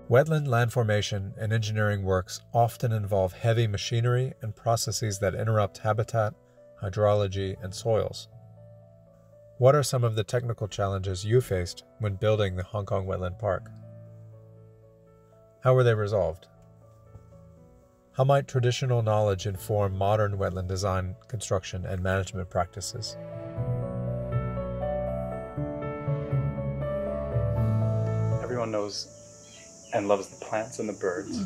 Wetland land formation and engineering works often involve heavy machinery and processes that interrupt habitat, hydrology, and soils. What are some of the technical challenges you faced when building the Hong Kong Wetland Park? How were they resolved? How might traditional knowledge inform modern wetland design, construction, and management practices? Everyone knows and loves the plants and the birds,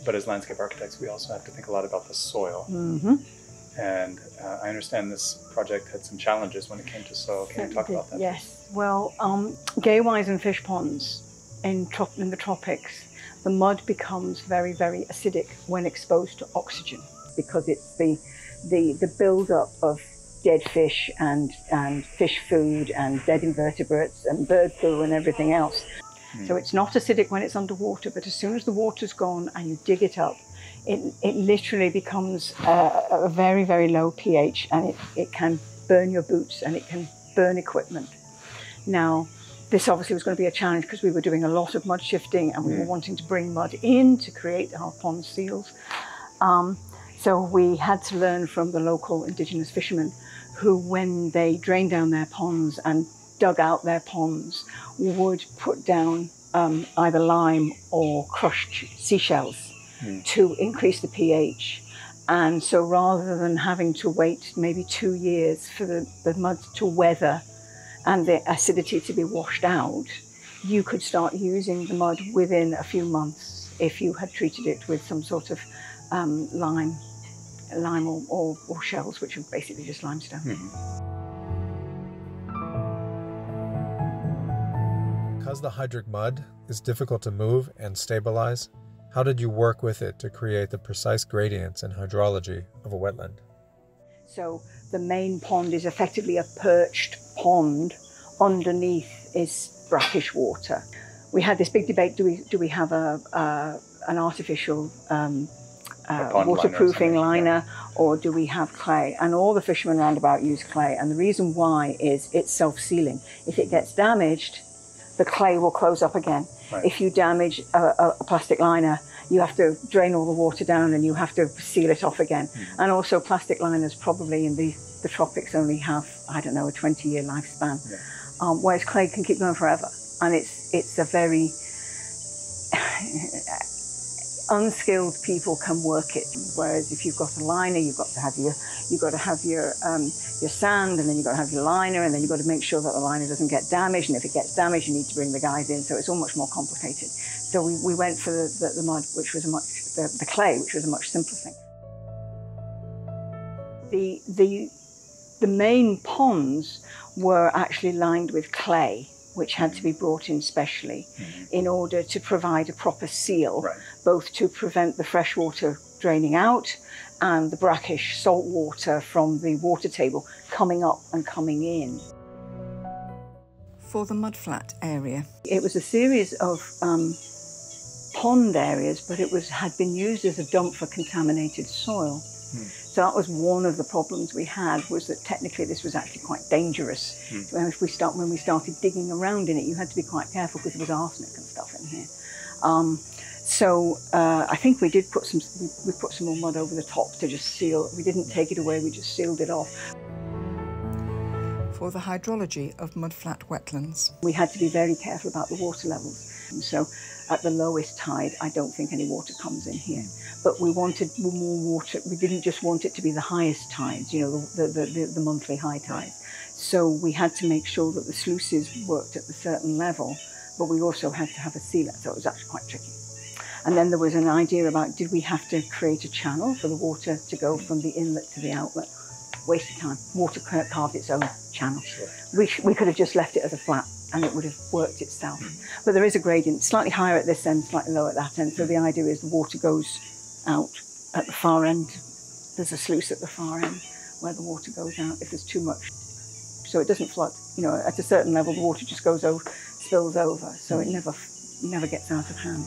but as landscape architects, we also have to think a lot about the soil. And I understand this project had some challenges when it came to soil. Can you talk about that? Yes. Well, gaywise and fish ponds in the tropics, the mud becomes very, very acidic when exposed to oxygen, because it's the build-up of dead fish and fish food and dead invertebrates and bird poo and everything else. So it's not acidic when it's underwater, but as soon as the water's gone and you dig it up, it literally becomes a very, very low pH, and it can burn your boots and it can burn equipment. Now, this obviously was going to be a challenge because we were doing a lot of mud shifting and we were wanting to bring mud in to create our pond seals. So we had to learn from the local indigenous fishermen who, when they drained down their ponds and dug out their ponds, would put down either lime or crushed seashells to increase the pH. And so rather than having to wait maybe 2 years for the mud to weather and the acidity to be washed out, you could start using the mud within a few months if you had treated it with some sort of lime or shells, which are basically just limestone. Because the hydric mud is difficult to move and stabilize, how did you work with it to create the precise gradients and hydrology of a wetland? So the main pond is effectively a perched pond. Underneath is brackish water. We had this big debate, do we have an artificial waterproofing liner, or do we have clay? And all the fishermen roundabout use clay, and the reason why is it's self-sealing. If it gets damaged, the clay will close up again. If you damage a plastic liner, you have to drain all the water down and you have to seal it off again. And also plastic liners probably in the tropics only have, I don't know, a 20-year lifespan, whereas clay can keep going forever. And it's a very unskilled people can work it. Whereas if you've got a liner, you've got to have your sand, and then you've got to have your liner, and then you've got to make sure that the liner doesn't get damaged. And if it gets damaged, you need to bring the guys in. So it's all much more complicated. So we went for the mud, which was the clay, which was a much simpler thing. The main ponds were actually lined with clay, which had to be brought in specially in order to provide a proper seal, both to prevent the fresh water draining out and the brackish salt water from the water table coming up and coming in. For the mudflat area, it was a series of pond areas, but it had been used as a dump for contaminated soil. So that was one of the problems we had, was that technically this was actually quite dangerous. When we started digging around in it, you had to be quite careful because there was arsenic and stuff in here. So I think we did put some more mud over the top to just seal. We didn't take it away, we just sealed it off. For the hydrology of mudflat wetlands, we had to be very careful about the water levels. And so at the lowest tide, I don't think any water comes in here. But we wanted more water. We didn't just want it to be the highest tides, you know, the monthly high tides. So we had to make sure that the sluices worked at a certain level, but we also had to have a sealer, so it was actually quite tricky. And then there was an idea about, did we have to create a channel for the water to go from the inlet to the outlet? Waste of time. Water carved its own channel. We could have just left it as a flat and it would have worked itself. But there is a gradient, slightly higher at this end, slightly lower at that end. So the idea is the water goes out at the far end. There's a sluice at the far end where the water goes out if there's too much. So it doesn't flood. You know, at a certain level, the water just goes over, spills over. So it never gets out of hand.